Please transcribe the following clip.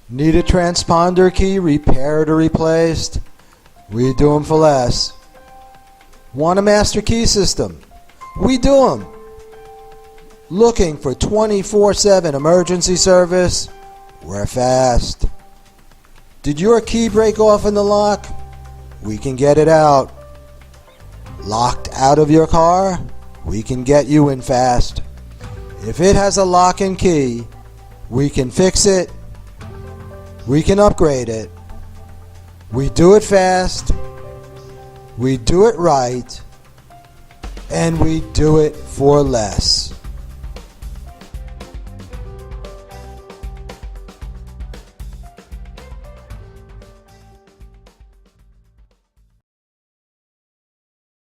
Need a transponder key repaired or replaced? We do them for less. Want a master key system? We do them. Looking for 24/7 emergency service? We're fast. Did your key break off in the lock? We can get it out. Locked out of your car? We can get you in fast. If it has a lock and key, we can fix it. We can upgrade it. We do it fast. We do it right. And we do it for less.